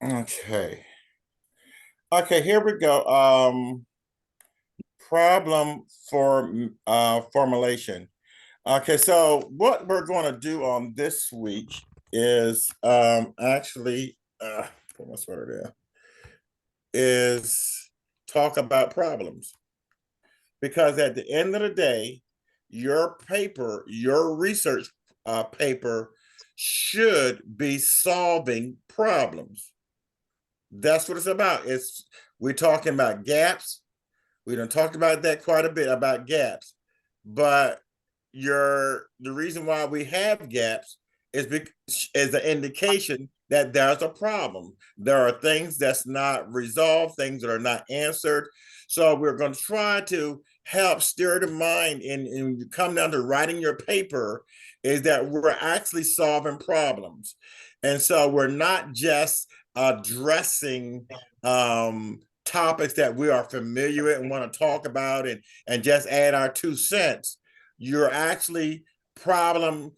Okay. Okay, here we go. Problem for formulation. Okay, so what we're going to do on this week is actually put my sweater there, is talk about problems. Because at the end of the day, your paper, your research paper should be solving problems. That's what it's about. We're talking about gaps. We done talked about that quite a bit about gaps, but the reason why we have gaps is an indication that there's a problem. There are things that's not resolved, things that are not answered. So we're going to try to help steer the mind and come down to writing your paper is that we're actually solving problems. And so we're not just addressing topics that we are familiar with and want to talk about and just add our 2 cents. You're actually the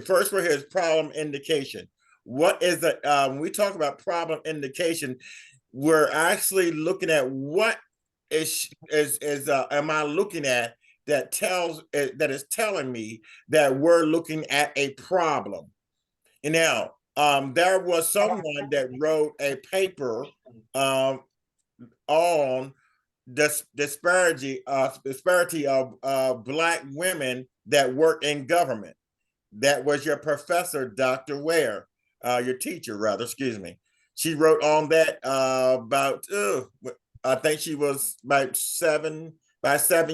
first word here is problem indication. What is the when we talk about problem indication, we're actually looking at what is am I looking at that is telling me that we're looking at a problem. And now there was someone that wrote a paper um, on disparity of Black women that work in government. That was your professor, Dr. Ware, your teacher, rather, excuse me. She wrote on that I think she was about 7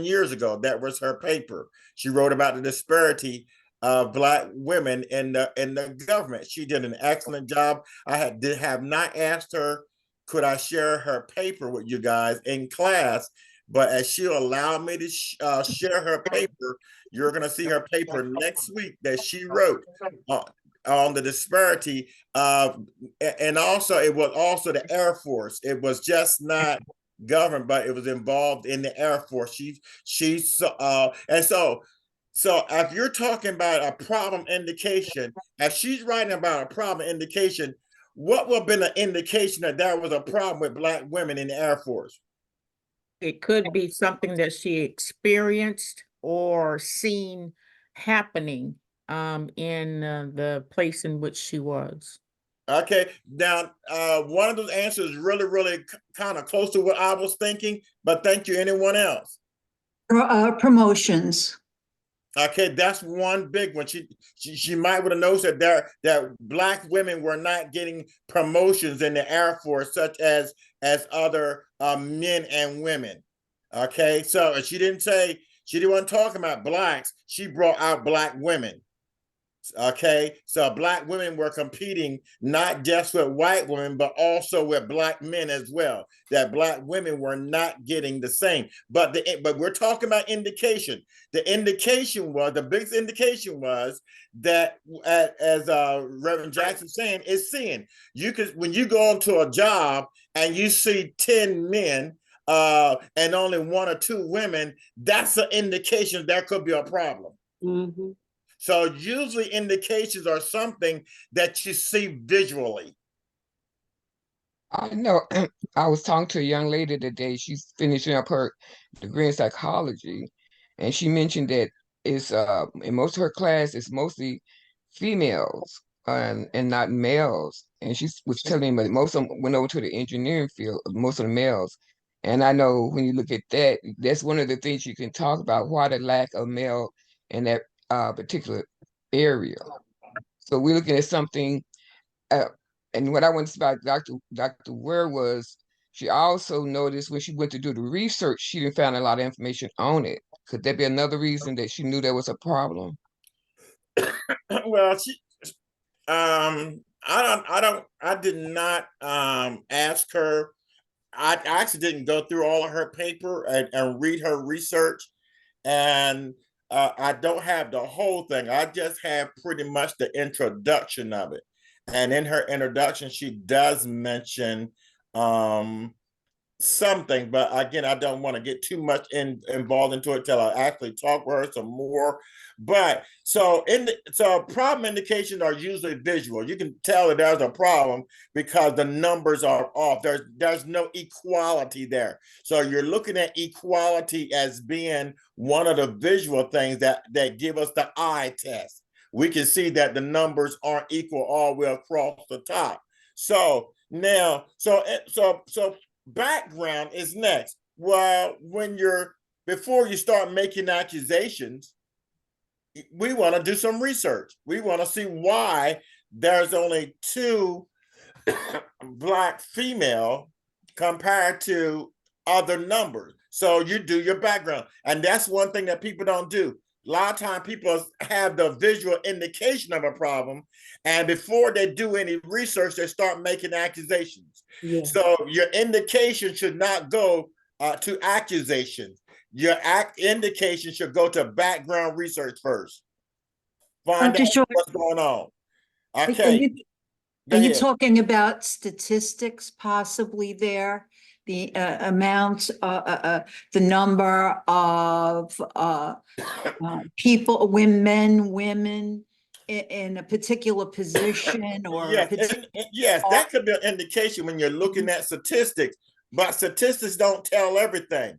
years ago. That was her paper. She wrote about the disparity of Black women in the government. She did an excellent job. Have not asked her could I share her paper with you guys in class, but as she'll allow me to share her paper, you're going to see her paper next week that she wrote uh, on the disparity of, and also it was also the Air Force. It was just not government, but it was involved in the Air Force. And so if you're talking about a problem indication, if she's writing about a problem indication, what would have been an indication that there was a problem with Black women in the Air Force? It could be something that she experienced or seen happening in the place in which she was. Okay, now one of those answers is really, really kind of close to what I was thinking, but thank you. Anyone else? Promotions. Okay, that's one big one. She might would have noticed that Black women were not getting promotions in the Air Force, such as other men and women. Okay, so she didn't say she didn't want to talk about blacks. She brought out Black women. Okay, so Black women were competing not just with white women, but also with Black men as well. That Black women were not getting the same. But we're talking about indication. The biggest indication was that, as Reverend Jackson saying, is seeing. When you go into a job and you see 10 men and only one or two women, that's an indication there could be a problem. Mm-hmm. So usually indications are something that you see visually. I know. I was talking to a young lady today. She's finishing up her degree in psychology, and she mentioned that it's in most of her class it's mostly females and not males. And she was telling me that most of them went over to the engineering field, most of the males. And I know when you look at that, that's one of the things you can talk about, why the lack of male in that particular area. So we're looking at something. Uh, and what I wanted to say about Dr. Ware was she also noticed when she went to do the research, she didn't find a lot of information on it. Could that be another reason that she knew there was a problem? Well, I did not ask her. I actually didn't go through all of her paper and read her research, and I don't have the whole thing. I just have pretty much the introduction of it. And in her introduction, she does mention um, something, but again, I don't want to get too much involved into it till I actually talk with her some more. But so problem indications are usually visual. You can tell that there's a problem because the numbers are off. There's no equality there. So you're looking at equality as being one of the visual things that give us the eye test. We can see that the numbers aren't equal all the way across the top. So now, so background is next. Well, before you start making accusations, we want to do some research. We want to see why there's only two Black female compared to other numbers. So you do your background. And that's one thing that people don't do. A lot of times people have the visual indication of a problem, and before they do any research, they start making accusations. Yeah. So your indication should not go to accusations. Your indication should go to background research first. Find Dr. out Short, what's going on. are Okay, you, go are you ahead. talking about statistics possibly there? The amounts, the number of people, women in a particular position or a Yes, particular. yes, that could be an indication when you're looking at statistics, but statistics don't tell everything.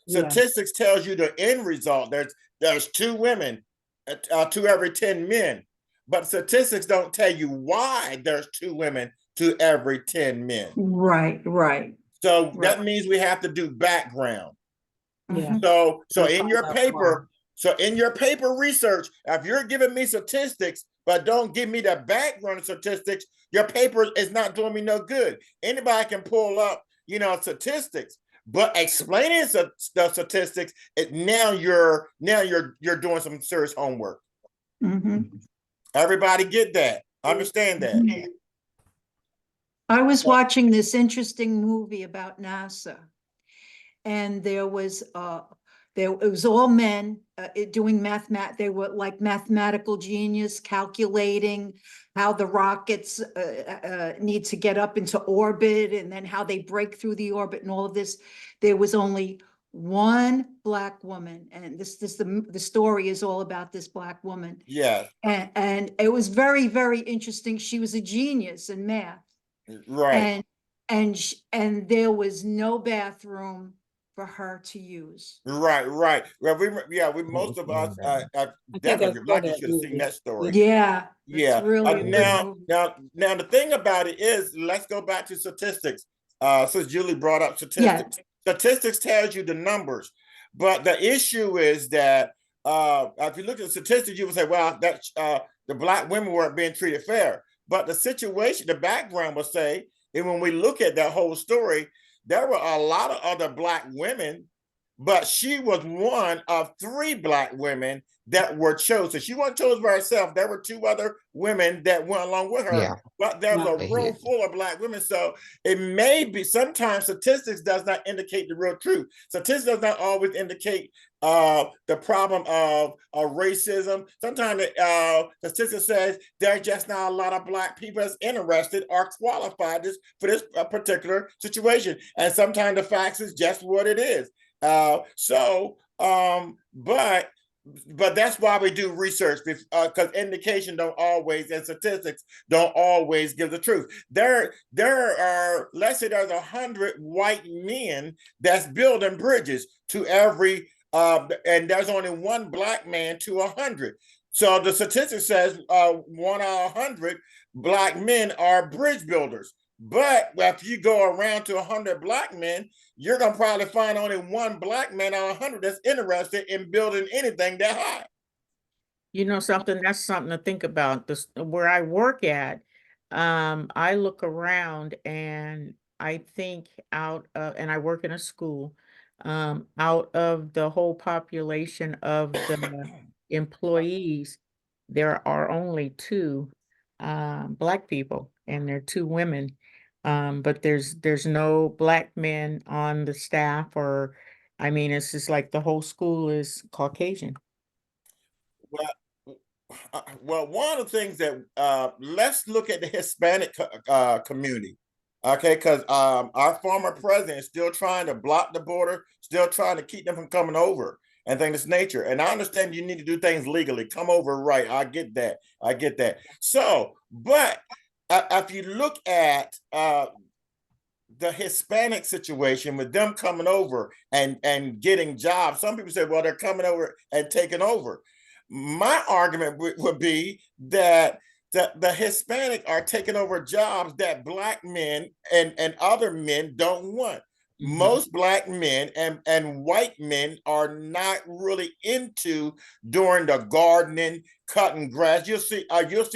Yeah. Statistics tells you the end result. There's two women to every 10 men, but statistics don't tell you why there's two women to every 10 men. Right, right. So Right. that means we have to do background. Yeah. Mhm. So in find your out paper, so in your paper research, if you're giving me statistics, but don't give me the background statistics, your paper is not doing me no good. Anybody can pull up, statistics, but explaining the statistics, now you're doing some serious homework. Mhm. Everybody get that? Understand that? Mhm. I was watching this interesting movie about NASA, and there was it was all men doing they were like mathematical genius, calculating how the rockets need to get up into orbit, and then how they break through the orbit and all of this. There was only one Black woman, and the story is all about this Black woman. Yeah. And it was very, very interesting. She was a genius in math. Right. And there was no bathroom for her to use. Right. Well, we most of us definitely lucky should have seen that story. Yeah, it's Yeah. really a good movie. Now the thing about it is, let's go back to statistics. Since Julie brought up Yeah. statistics, statistics tells you the numbers, but the issue is that if you look at statistics, you would say, well, that the Black women weren't being treated fair. But the situation, the background will say, and when we look at that whole story, there were a lot of other Black women, but she was one of three Black women that were chosen. She wasn't chosen by herself. There were two other women that went along with her, Yeah. but there was a They room hid. full of Black women. So it may be, sometimes statistics does not indicate the real truth. Statistics does not always indicate the problem of racism. Sometimes the statistic says there's just not a lot of Black people that's interested or qualified for this particular situation. And sometimes the facts is just what it is. But that's why we do research, because indication don't always, and statistics don't always give the truth. There are, let's say there's 100 white men that's building bridges to every, and there's only one Black man to 100. So the statistic says 1 out of 100 Black men are bridge builders. But if you go around to 100 Black men, you're going to probably find only one Black man out of 100 that's interested in building anything that high. That's something to think about. Where I work at, I look around and I think and I work in a school, out of the whole population of the employees, there are only two Black people, and they're two women. But there's no Black men on the staff, or I mean, it's just like the whole school is Caucasian. Well, one of the things that let's look at the Hispanic community. Okay, because our former president is still trying to block the border, still trying to keep them from coming over and things of this nature. And I understand you need to do things legally, come over right. I get that. I get that. So, but if you look at the Hispanic situation with them coming over and getting jobs, some people say, well, they're coming over and taking over. My argument would be that the Hispanic are taking over jobs that black men and other men don't want. Most black men and white men are not really into doing the gardening, cutting grass. You'll see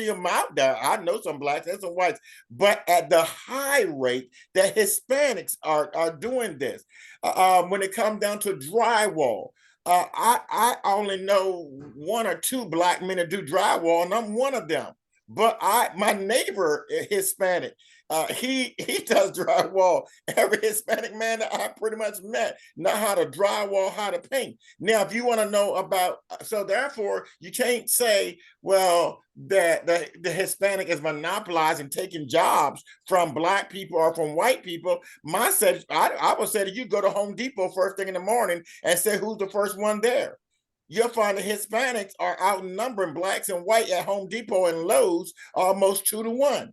them out there. I know some blacks and some whites, but at the high rate that Hispanics are doing this. When it comes down to drywall, I only know one or two black men that do drywall, and I'm one of them. But my neighbor Hispanic, he does drywall. Every Hispanic man that I pretty much met know how to drywall, how to paint. Now, if you want to know about, so therefore you can't say, well, that the Hispanic is monopolizing, taking jobs from black people or from white people. I would say that you go to Home Depot first thing in the morning and say who's the first one there. You'll find the Hispanics are outnumbering blacks and white at Home Depot and Lowe's almost 2-1.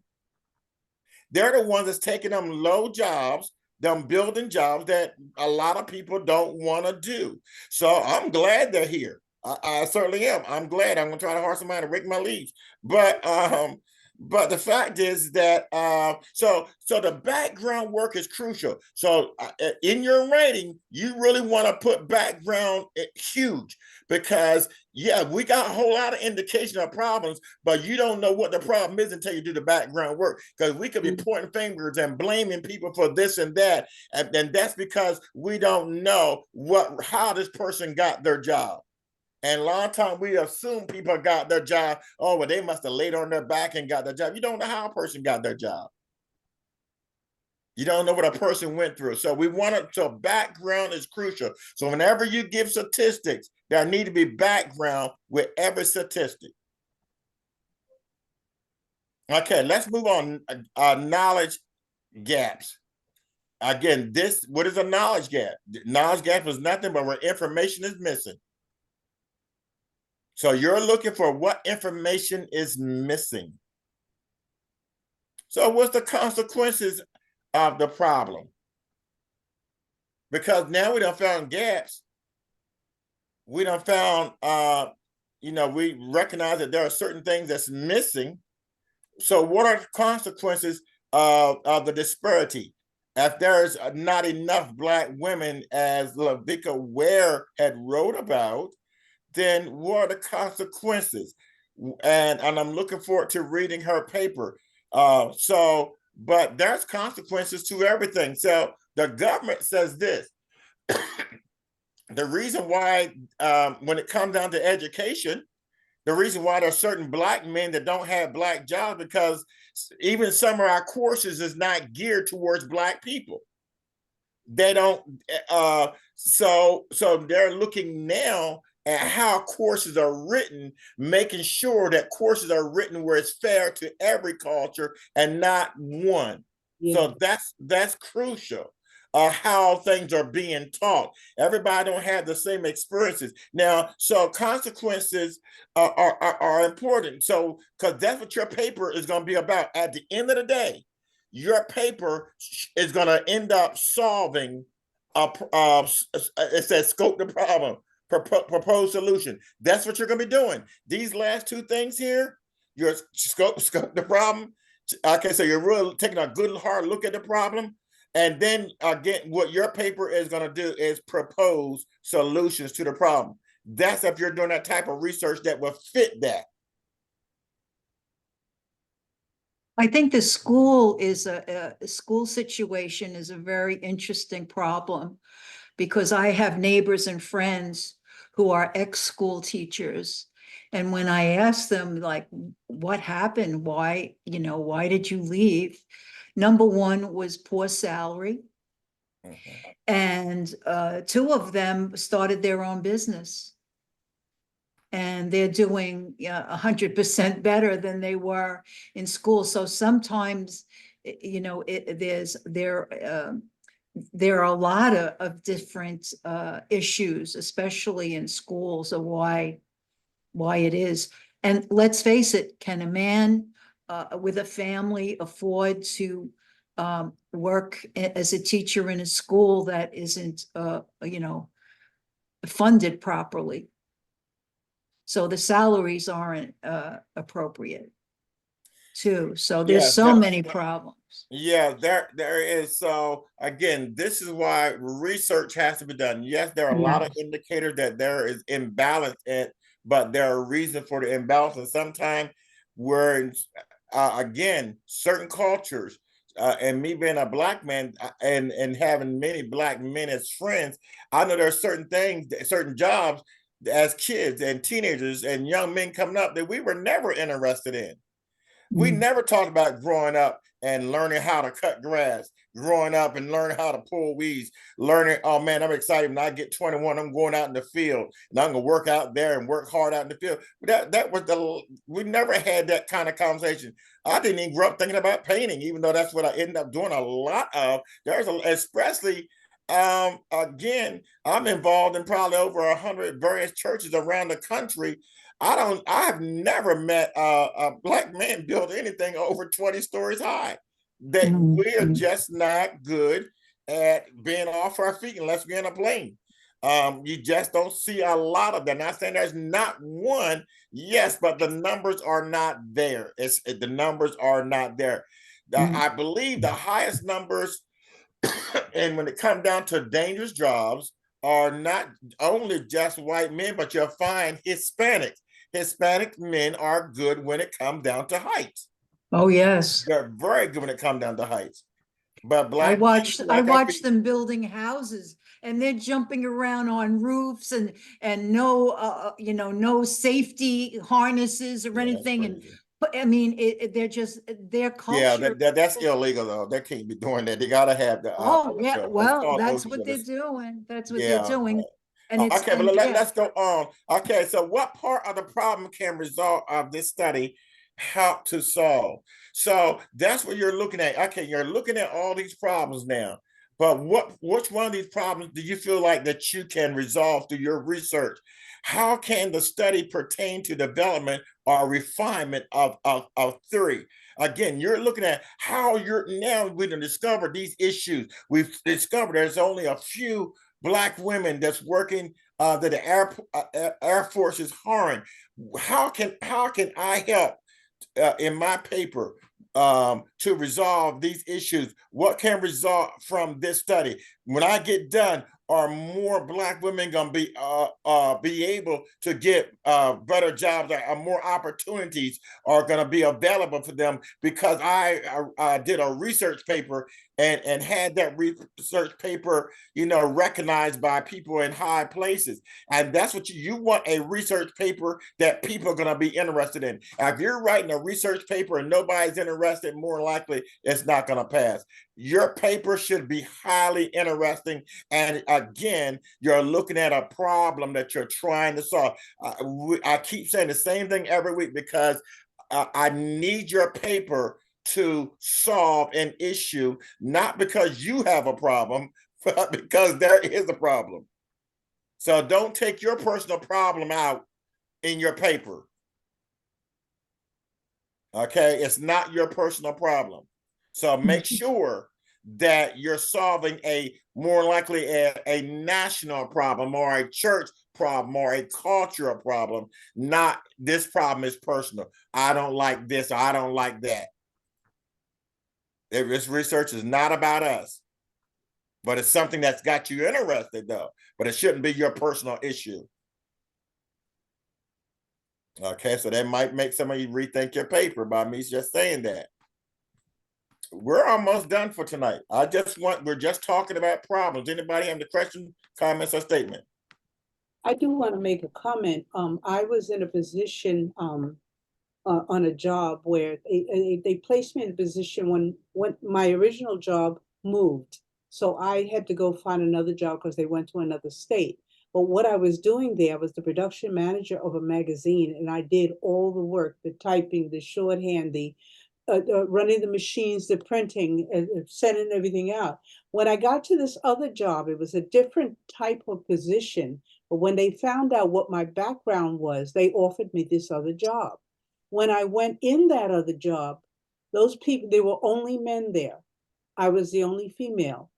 They're the ones that's taking them low jobs, them building jobs that a lot of people don't want to do. So I'm glad they're here. I certainly am. I'm glad. I'm gonna try to hire somebody to rake my leaves. But the fact is that so the background work is crucial. So in your rating, you really want to put background huge, because yeah, we got a whole lot of indication of problems, but you don't know what the problem is until you do the background work. Because we could be pointing fingers and blaming people for this and that, and that's because we don't know how this person got their job. And a lot of time we assume people got their job. Oh, well, they must have laid on their back and got their job. You don't know how a person got their job. You don't know what a person went through. So so background is crucial. So whenever you give statistics, there need to be background with every statistic. Okay, let's move on. Knowledge gaps. Again, what is a knowledge gap? Knowledge gap is nothing but where information is missing. So you're looking for what information is missing. So what's the consequences of the problem? Because now we done found gaps. We done found, we recognize that there are certain things that's missing. So what are the consequences of the disparity? If there's not enough black women, as Lavika Ware had wrote about, then what are the consequences? And I'm looking forward to reading her paper. But there's consequences to everything. So the government says this. The reason why, when it comes down to education, the reason why there's certain black men that don't have black jobs, because even some of our courses is not geared towards black people. They don't, so they're looking now at how courses are written, making sure that courses are written where it's fair to every culture and not one. Yeah. So that's crucial. How things are being taught. Everybody don't have the same experiences. Now, so consequences are important. So, because that's what your paper is going to be about. At the end of the day, your paper is going to end up solving it says scope the problem, proposed solution. That's what you're going to be doing. These last two things here, your scope the problem. Okay, so you're really taking a good hard look at the problem. And then again, what your paper is going to do is propose solutions to the problem. That's if you're doing that type of research that will fit that. I think the school school situation is a very interesting problem, because I have neighbors and friends who are ex-school teachers. And when I ask them, like, what happened? Why did you leave? Number one was poor salary. Mm-hmm. And two of them started their own business. And they're doing 100% better than they were in school. So sometimes you know, there are a lot of different issues, especially in schools, of why it is. And let's face it, can a man with a family afford to work as a teacher in a school that isn't, you know, funded properly? So the salaries aren't appropriate too. So there's Yes, so many problems. yeah, there is. So again, this is why research has to be done. Yes, there are a lot of indicators that there is imbalance but there are reasons for the imbalance. And sometimes we're again, certain cultures, and me being a black man and having many black men as friends, I know there are certain things, certain jobs as kids and teenagers and young men coming up that we were never interested in. We never talked about growing up and learning how to cut grass, growing up and learning how to pull weeds, learning, oh man, I'm excited when I get 21, I'm going out in the field and I'm gonna work out there and work hard out in the field. That was we never had that kind of conversation. I didn't even grow up thinking about painting, even though that's what I ended up doing a lot of. Especially again, I'm involved in probably over 100 various churches around the country. I have never met a black man build anything over 20 stories high. That we are just not good at being off our feet unless we're in a plane. You just don't see a lot of that. Not saying there's not one, yes, but the numbers are not there. The numbers are not there. I believe the highest numbers, and when it comes down to dangerous jobs, are not only just white men, but you'll find Hispanics. Hispanic men are good when it comes down to height. Oh, yes. They're very good when it comes down to height. But I black watched people, like them building houses, and they're jumping around on roofs and no you know, no safety harnesses or yeah, that's anything. And crazy. but I mean, they're just their Yeah, culture. that's illegal though. They can't be doing that. They gotta have the Oh, yeah, so it's well, called that's what they're OSHA. doing. That's what they're Yeah. doing. And it's, Okay, but and yeah, let's go on. Okay, so what part of the problem can result of this study help to solve? So that's what you're looking at. Okay, you're looking at all these problems now, but which one of these problems do you feel like that you can resolve through your research? How can the study pertain to development or refinement of theory? Again, you're looking at how you're now we can discover these issues. We've discovered there's only a few black women that's working that the Air Force is hiring. How can I help in my paper to resolve these issues? What can result from this study? When I get done, are more black women going to be able to get better jobs? Or more opportunities are going to be available for them because I did a research paper and had that research paper, you know, recognized by people in high places. And that's what you want, a research paper that people are going to be interested in. If you're writing a research paper and nobody's interested, more likely it's not going to pass. Your paper should be highly interesting. And again, you're looking at a problem that you're trying to solve. I keep saying the same thing every week because I need your paper to solve an issue, not because you have a problem, but because there is a problem. So don't take your personal problem out in your paper. Okay, it's not your personal problem. So make sure that you're solving a more likely a national problem or a church problem or a cultural problem, not this problem is personal. I don't like this, or I don't like that. This research is not about us, but it's something that's got you interested though, but it shouldn't be your personal issue. Okay, so that might make some of you rethink your paper by me just saying that. We're almost done for tonight. We're just talking about problems. Anybody have any questions, comments, or statement? I do want to make a comment. I was in a position on a job where they placed me in a position when my original job moved. So I had to go find another job because they went to another state. But what I was doing there, I was the production manager of a magazine, and I did all the work, the typing, the shorthand, running the machines, the printing, sending everything out. When I got to this other job, it was a different type of position. But when they found out what my background was, they offered me this other job. When I went in that other job, those people, there were only men there. I was the only female.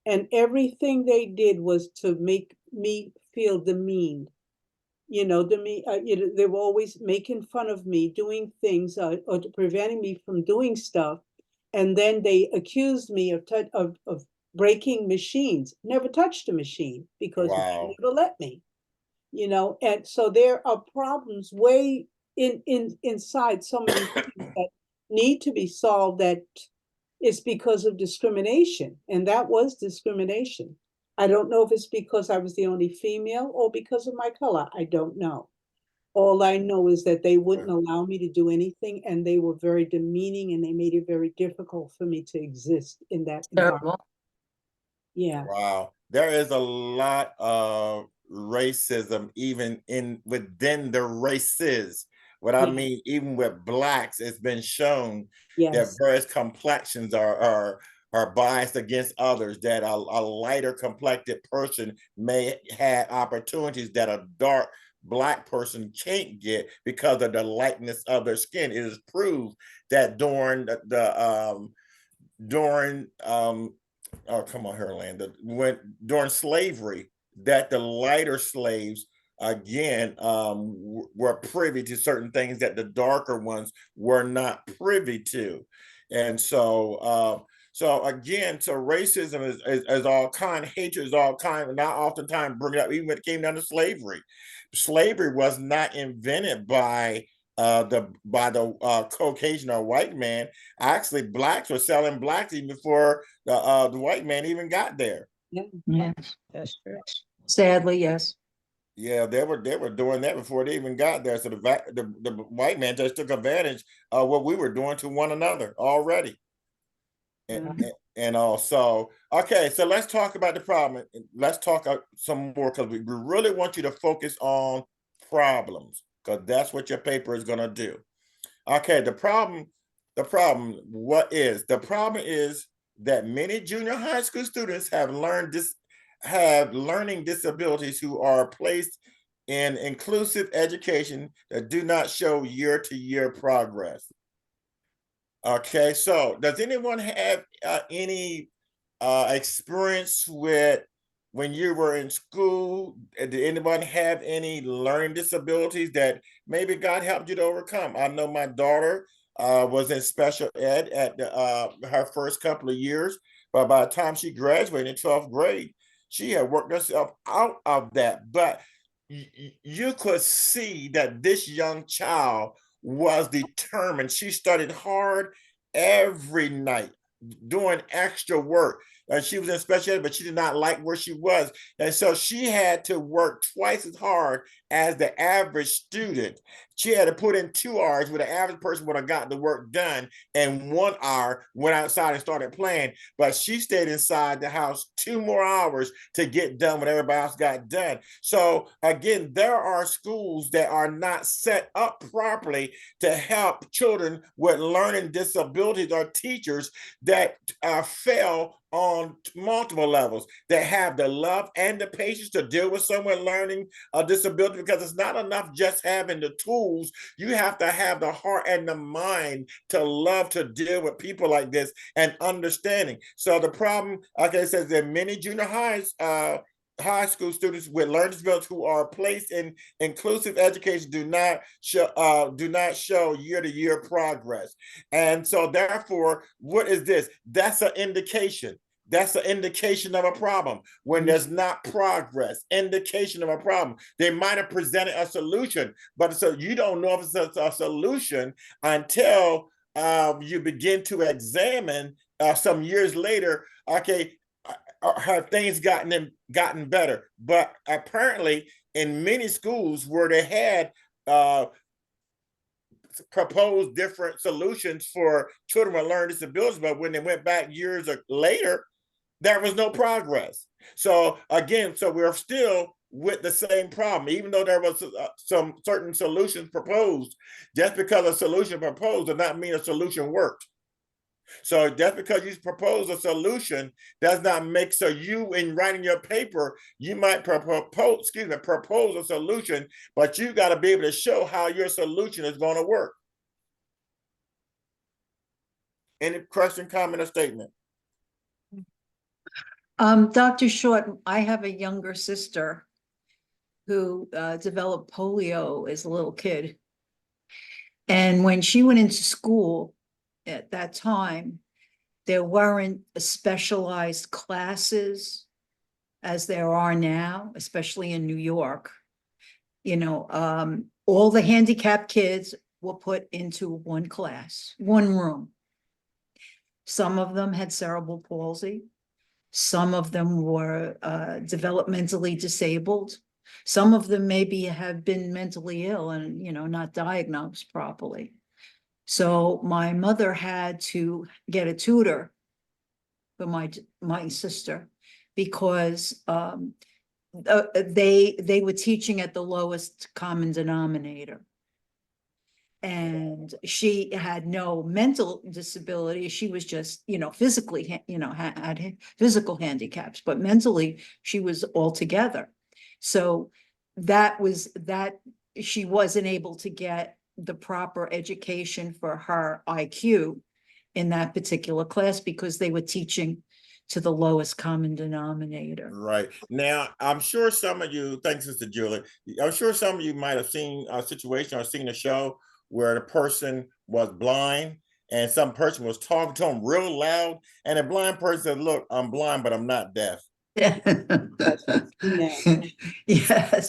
And everything they did was to make me feel demeaned. You know, they were always making fun of me, doing things, or preventing me from doing stuff. And then they accused me of breaking machines. Never touched a machine because they Wow. never let me. You know, and so there are problems way inside so many things that need to be solved, that it's because of discrimination, and that was discrimination. I don't know if it's because I was the only female or because of my color. I don't know. All I know is that they wouldn't allow me to do anything, and they were very demeaning, and they made it very difficult for me to exist in that environment. Terrible. Yeah. Wow. There is a lot of racism even within the races. What I Yeah. mean, even with blacks, it's been shown that Yes. various complexions are biased against others, that a lighter complected person may have opportunities that a dark Black person can't get because of the lightness of their skin. It is proved that during oh, come on here, Orlando, during slavery, that the lighter slaves again were privy to certain things that the darker ones were not privy to. And so again, so racism is all kind, hatred is all kind, and I oftentimes bring it up, even when it came down to slavery. Slavery was not invented by the Caucasian or white man. Actually, blacks were selling blacks even before the white man even got there. Yeah. Yes, That's true. sadly, yes. Yeah, they were doing that before they even got there. So the white man just took advantage of what we were doing to one another already. And also, okay, so let's talk about the problem. Let's talk some more, because we really want you to focus on problems, because that's what your paper is going to do. Okay, the problem, what is? The problem is that many junior high school students have learning disabilities who are placed in inclusive education that do not show year-to-year progress. Okay, so does anyone have any experience with when you were in school? Did anyone have any learning disabilities that maybe God helped you to overcome? I know my daughter was in special ed at her first couple of years, but by the time she graduated in 12th grade, she had worked herself out of that. But you could see that this young child was determined. She studied hard every night, doing extra work. And she was in special ed, but she did not like where she was. And so she had to work twice as hard as the average student. She had to put in 2 hours where the average person would have gotten the work done in 1 hour, went outside and started playing. But she stayed inside the house 2 more hours to get done what everybody else got done. So again, there are schools that are not set up properly to help children with learning disabilities, or teachers that fail on multiple levels, that have the love and the patience to deal with someone learning a disability, because it's not enough just having the tools. You have to have the heart and the mind to love to deal with people like this and understanding. So the problem, like I said, that many junior high school students with learning disabilities who are placed in inclusive education do not show year-to-year progress. And so therefore, what is this? That's an indication. That's an indication of a problem. When there's not progress, indication of a problem. They might have presented a solution, but so you don't know if it's a solution until you begin to examine some years later. Okay, have things gotten better? But apparently, in many schools where they had proposed different solutions for children with learning disabilities, but when they went back years later, there was no progress. So again, so we're still with the same problem, even though there was some certain solutions proposed. Just because a solution proposed does not mean a solution worked. So just because you propose a solution does not make, so you in writing your paper, you might propose a solution, but you got to be able to show how your solution is going to work. Any question, comment, or statement? Dr. Short, I have a younger sister who developed polio as a little kid. And when she went into school at that time, there weren't specialized classes as there are now, especially in New York. You know, all the handicapped kids were put into one class, one room. Some of them had cerebral palsy. Some of them were developmentally disabled. Some of them maybe have been mentally ill and, you know, not diagnosed properly. So my mother had to get a tutor for my sister because they were teaching at the lowest common denominator. And she had no mental disability. She was just, you know, physically, you know, had physical handicaps, but mentally she was all together. So that she wasn't able to get the proper education for her IQ in that particular class because they were teaching to the lowest common denominator. Right. Now, I'm sure some of you, thanks, Sister Julie, I'm sure some of you might have seen a situation or seen a show where the person was blind and some person was talking to him real loud, and the blind person said, "Look, I'm blind, but I'm not deaf." Yes.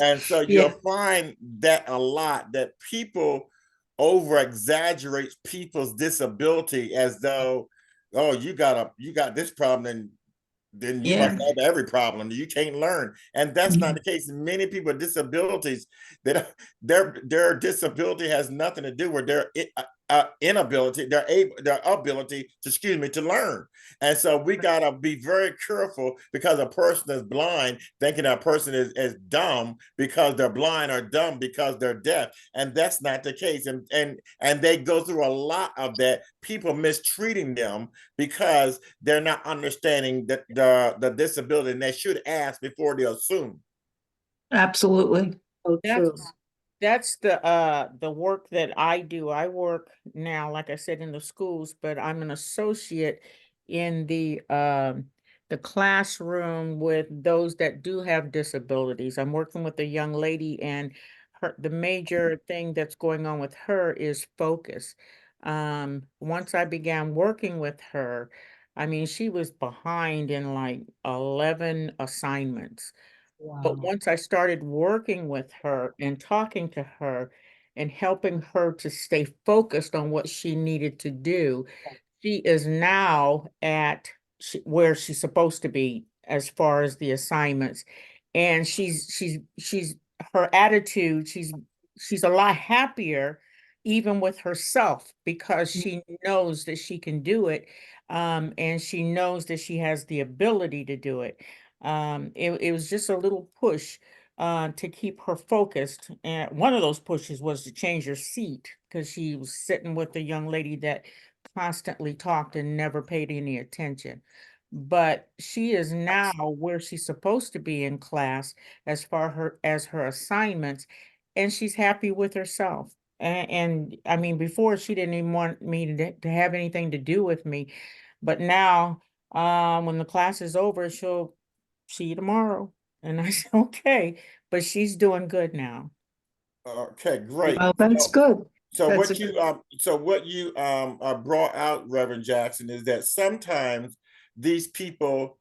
And so Yeah. you'll find that a lot, that people over exaggerate people's disability as though, oh, you got this problem, and then you must Yeah. have every problem. You can't learn. And that's not the case. Many people with disabilities, that their disability has nothing to do with their inability, their ability to learn. And so we gotta be very careful, because a person is blind thinking that person is dumb because they're blind, or dumb because they're deaf. And that's not the case. And they go through a lot of that, people mistreating them because they're not understanding the disability, and they should ask before they assume. Absolutely. So true. That's the work that I do. I work now, like I said, in the schools, but I'm an associate in the classroom with those that do have disabilities. I'm working with a young lady, and the major thing that's going on with her is focus. Once I began working with her, I mean, she was behind in like 11 assignments. But Wow. once I started working with her and talking to her and helping her to stay focused on what she needed to do, she is now at where she's supposed to be as far as the assignments. And she's her attitude, she's a lot happier even with herself, because she knows that she can do it. And she knows that she has the ability to do it. It was just a little push to keep her focused. And one of those pushes was to change her seat, because she was sitting with a young lady that constantly talked and never paid any attention. But she is now where she's supposed to be in class as far as her assignments, and she's happy with herself. And I mean, before she didn't even want me to have anything to do with me, but now, when the class is over, she'll see you tomorrow. And I said, okay, but she's doing good now. Okay, great. Well, that's good. So That's what you brought out, Reverend Jackson, is that sometimes these people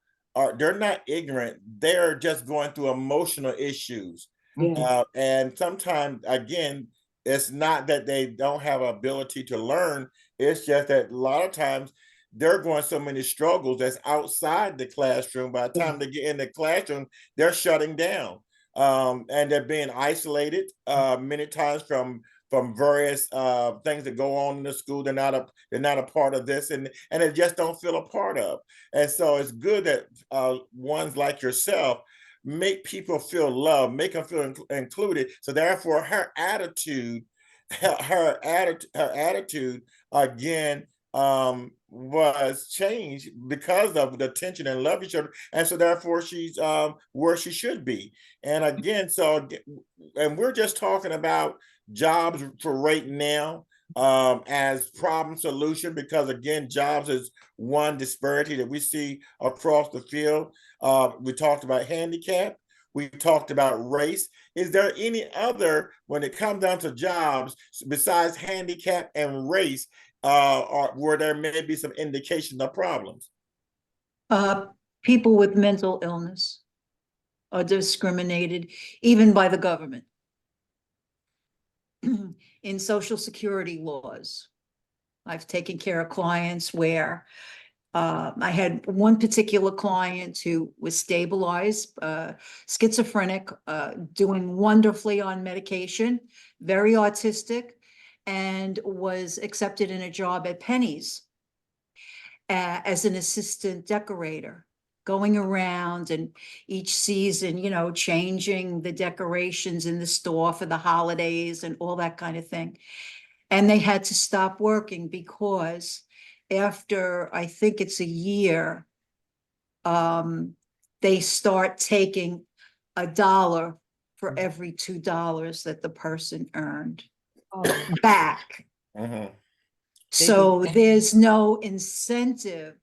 they're not ignorant, they're just going through emotional issues. Yeah. And sometimes, again, it's not that they don't have ability to learn, it's just that a lot of times they're going so many struggles that's outside the classroom. By the time they get in the classroom, they're shutting down. And they're being isolated many times from various things that go on in the school. They're not a part of this, and they just don't feel a part of. And so it's good that ones like yourself make people feel loved, make them feel included. So therefore, her attitude again was changed because of the attention and love each other, and so therefore she's where she should be. And again, and we're just talking about jobs for right now as problem solution, because again, jobs is one disparity that we see across the field. We talked about handicap, we talked about race. Is there any other, when it comes down to jobs, besides handicap and race, or where there may be some indication of problems? People with mental illness are discriminated even by the government in Social Security laws. I've taken care of clients where I had one particular client who was stabilized, schizophrenic, doing wonderfully on medication, very autistic, and was accepted in a job at Penny's as an assistant decorator, going around and each season, you know, changing the decorations in the store for the holidays and all that kind of thing. And they had to stop working because after, I think it's a year, they start taking $1 for every $2 that the person earned back. Mhm. So there's no incentive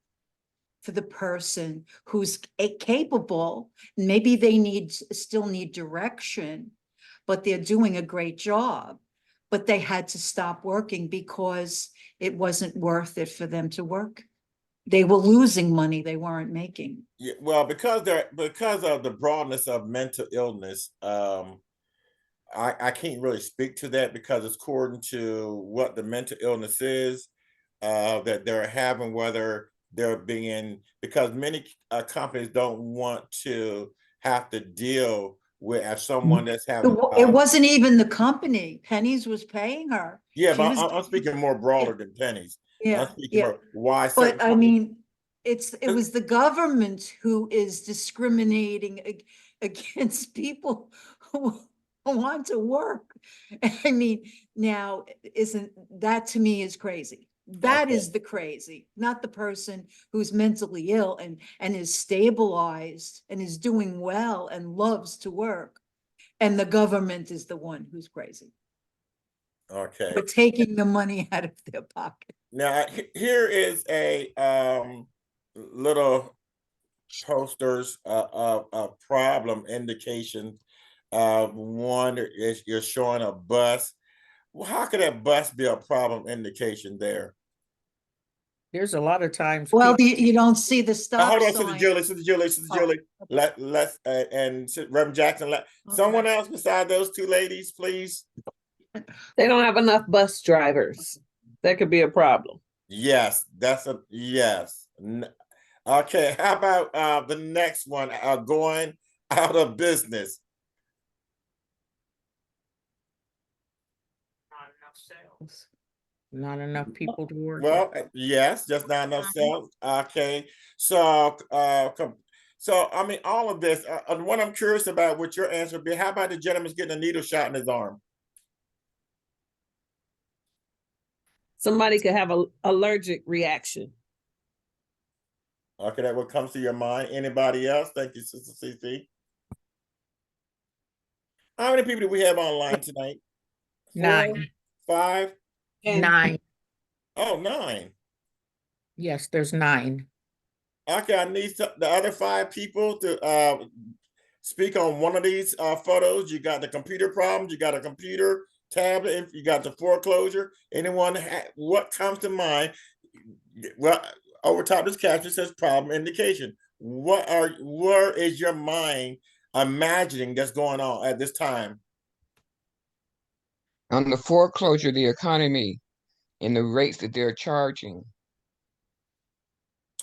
for the person who's capable. Maybe they still need direction, but they're doing a great job. But they had to stop working because it wasn't worth it for them to work. They were losing money they weren't making. Yeah, well, because of the broadness of mental illness, I can't really speak to that because it's according to what the mental illness is that they're having, whether they're being, because many companies don't want to have to deal with as someone that's having. It wasn't even the company. Penny's was paying her. Yeah, She but was, I'm speaking more broader than pennies. I'm yeah, speaking yeah. about why But certain I companies. mean, it was the government who is discriminating against people who want to work. I mean, now, isn't that, to me, is crazy. That is Okay. the crazy, not the person who's mentally ill and is stabilized and is doing well and loves to work. And the government is the one who's crazy. Okay. For taking the money out of their pocket. Now here is a little posters of problem indication. One is you're showing a bus. Well, how could that bus be a problem indication there? There's a lot of times Well, people, you don't see the stop Hold on, Sister sign. Julie, Sister Julie, Sister Oh, Julie. okay. Let's and Reverend Jackson. Someone else beside those two ladies, please. They don't have enough bus drivers. That could be a problem. Yes, that's a yes. Okay, how about the next one? Going out of business. not enough sales, not enough people to work Well, it. yes, just not enough sales. Okay, so so I mean, all of this. What I'm curious about, what your answer would be, how about the gentleman's getting a needle shot in his arm? Somebody could have an allergic reaction. Okay, that what comes to your mind. Anybody else? Thank you, Sister CC. How many people do we have online tonight? 4, 9. 5? And 9. Oh, 9. Yes, there's 9. Okay, I need the other 5 people to speak on one of these photos. You got the computer problems, you got a computer tablet, you got the foreclosure. Anyone, what comes to mind? Well, over top of this caption says problem indication. Where is your mind imagining that's going on at this time? On the foreclosure, the economy, and the rates that they're charging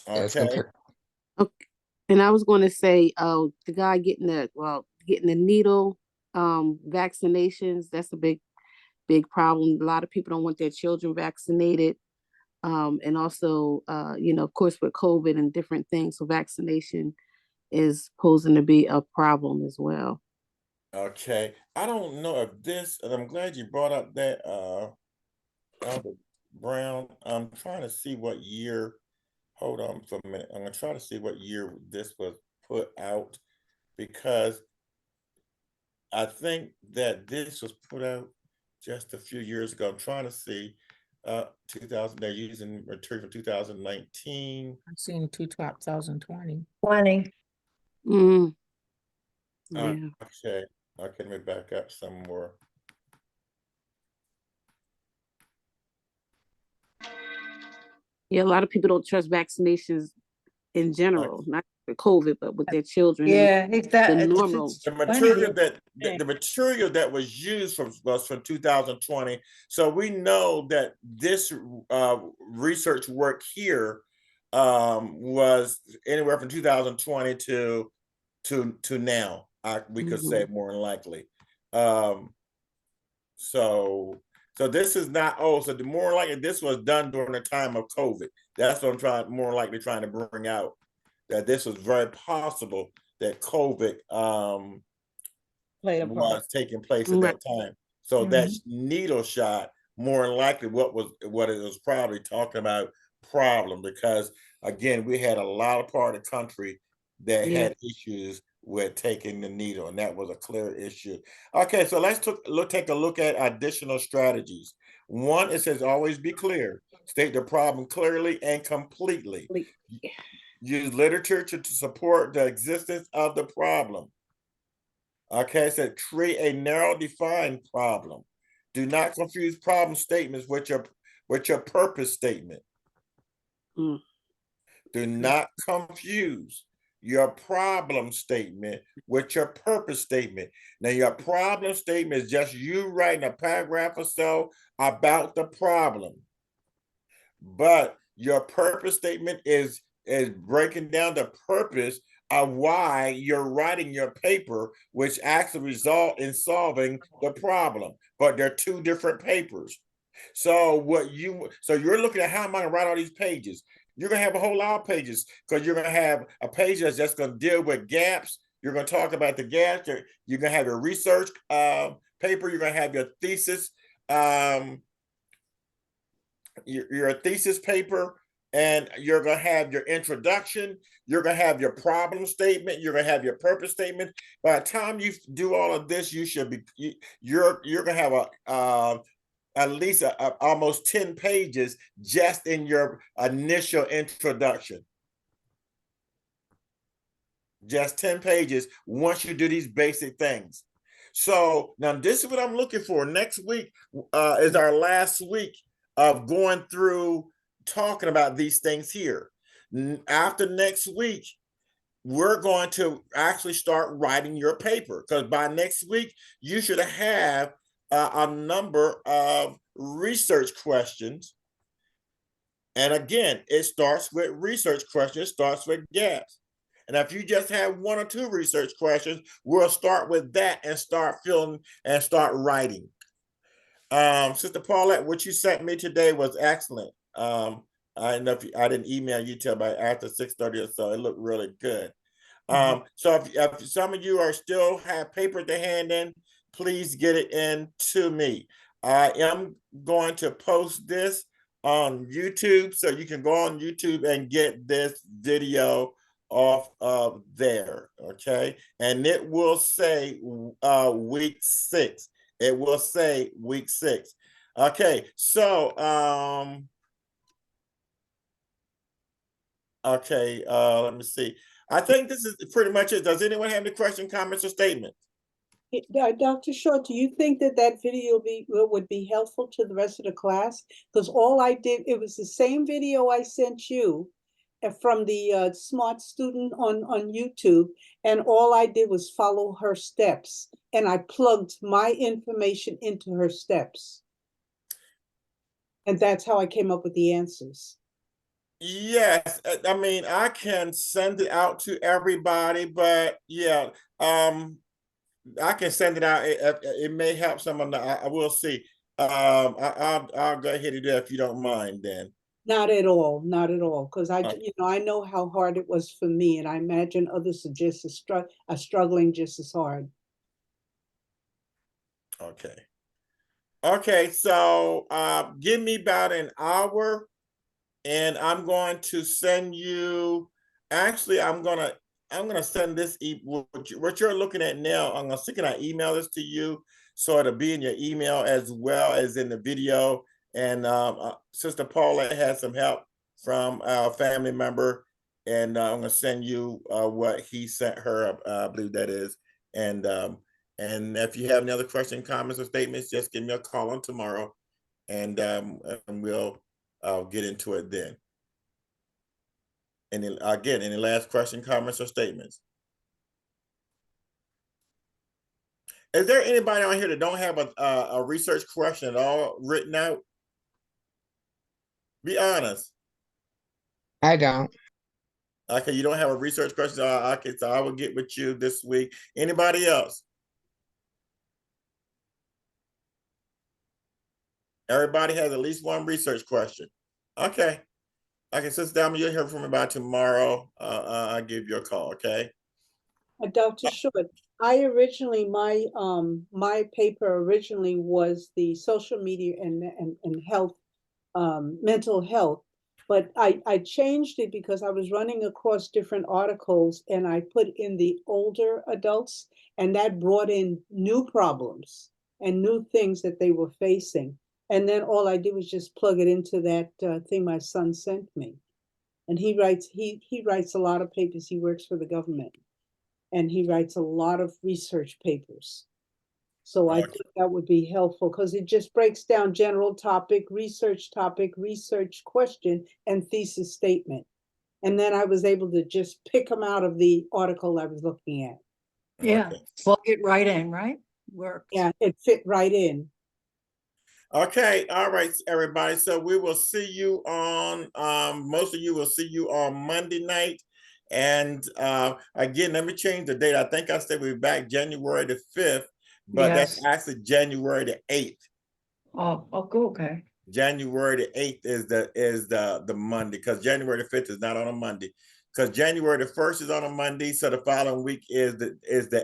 as Okay. compared. Okay. And I was going to say, the guy getting the needle, vaccinations, that's a big problem. A lot of people don't want their children vaccinated. And also, of course, with COVID and different things, so vaccination is posing to be a problem as well. Okay, I don't know if this, and I'm glad you brought up that Albert Brown. I'm trying to see what year. Hold on for a minute. I'm gonna try to see what year this was put out, because I think that this was put out just a few years ago. I'm trying to see 2000, they're using material from 2019. I've seen 2020. 20. Mm, Uh, yeah. okay, let me back up some more. Yeah, a lot of people don't trust vaccinations in general, not for COVID, but with their children and Yeah, the exactly. normal. The material that the material that was used was from 2020. So we know that this research work here was anywhere from 2020 to now. We could say more than likely. So this is not, so the more likely this was done during the time of COVID. That's what I'm more likely trying to bring out, that this was very possible that COVID was taking place at Right. that time. So that needle shot, more than likely what it was probably talking about problem, because again, we had a lot of part of the country that Yeah. had issues with taking the needle, and that was a clear issue. Okay, so let's take a look at additional strategies. One, it says always be clear. State the problem clearly and completely. Use literature to support the existence of the problem. Okay, so create a narrow defined problem. Do not confuse problem statements with your purpose statement. Mm. Do not confuse your problem statement with your purpose statement. Now, your problem statement is just you writing a paragraph or so about the problem. But your purpose statement is breaking down the purpose of why you're writing your paper, which actually result in solving the problem. But they're two different papers. So you're looking at, how am I gonna write all these pages? You're gonna have a whole lot of pages, because you're gonna have a page that's just gonna deal with gaps. You're gonna talk about the gaps. You're gonna have your research paper. You're gonna have your thesis, your thesis paper, and you're going to have your introduction. You're going to have your problem statement. You're going to have your purpose statement. By the time you do all of this, you should be you're going to have at least almost 10 pages just in your initial introduction. Just 10 pages once you do these basic things. So now this is what I'm looking for. Next week is our last week of going through talking about these things here. After next week, we're going to actually start writing your paper, because by next week, you should have a number of research questions. And again, it starts with research questions, it starts with gaps. And if you just have one or two research questions, we'll start with that and start filling and start writing. Sister Paulette, what you sent me today was excellent. I know I didn't email you till about after 6:30 or so. It looked really good. So if some of you are still have paper to hand in, please get it in to me. I am going to post this on YouTube, so you can go on YouTube and get this video off of there. Okay, and it will say week 6. It will say week 6. Okay, so okay, let me see. I think this is pretty much it. Does anyone have any question, comments, or statements? Dr. Shaw, do you think that video would be helpful to the rest of the class? Because all I did, it was the same video I sent you from the smart student on YouTube, and all I did was follow her steps, and I plugged my information into her steps. And that's how I came up with the answers. Yes, I mean, I can send it out to everybody, but yeah, I can send it out. It may help someone. I will see. I'll go ahead and do that if you don't mind, then. Not at all, not at all, because Okay. you know, I know how hard it was for me, and I imagine others are just as are struggling just as hard. Okay. Okay, so give me about an hour and I'm going to send you, actually I'm gonna send this what you're looking at now. I'm gonna email this to you so it'll be in your email as well as in the video. And Sister Paula has some help from our family member, and I'm gonna send you what he sent her, I believe that is. And if you have any other questions, comments, or statements, just give me a call on tomorrow, and we'll get into it then. And then, again, any last question, comments, or statements? Is there anybody on here that don't have a research question at all written out? Be honest. I don't. Okay, you don't have a research question. Okay, so I will get with you this week. Anybody else? Everybody has at least one research question. Okay. Okay, Sister Dalma, you'll hear from me by tomorrow. I'll give you a call, okay? Dr. Short, I originally, my paper originally was the social media and health, mental health. But I changed it because I was running across different articles and I put in the older adults, and that brought in new problems and new things that they were facing. And then all I did was just plug it into that thing my son sent me. And he writes a lot of papers. He works for the government, and he writes a lot of research papers. So I Okay. think that would be helpful because it just breaks down general topic, research question, and thesis statement. And then I was able to just pick them out of the article I was looking at. Yeah, Okay. plug it right in, right? Works. Yeah, it fit right in. Okay, all right, everybody. So we will see you on most of you will see you on Monday night. And again, let me change the date. I think I said we'll be back January the 5th, but that's Yes. actually January the 8th. Oh, okay. January the 8th is the Monday, because January the 5th is not on a Monday. Because January the 1st is on a Monday, so the following week is the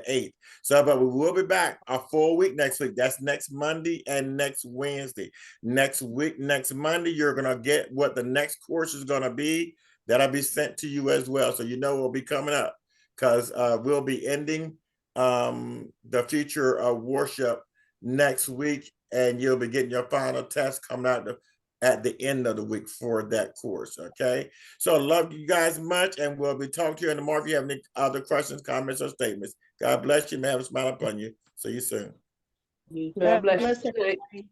8th. So, but we will be back a full week next week. That's next Monday and next Wednesday. Next week, next Monday, you're gonna get what the next course is gonna be. That'll be sent to you as well, so you know what will be coming up. Because we'll be ending the future of worship next week, and you'll be getting your final test coming out at the end of the week for that course. Okay, so love you guys much, and we'll be talking to you tomorrow. If you have any other questions, comments, or statements, God bless you. May have a smile upon you. See you soon. God bless Bless you. Good night. everybody.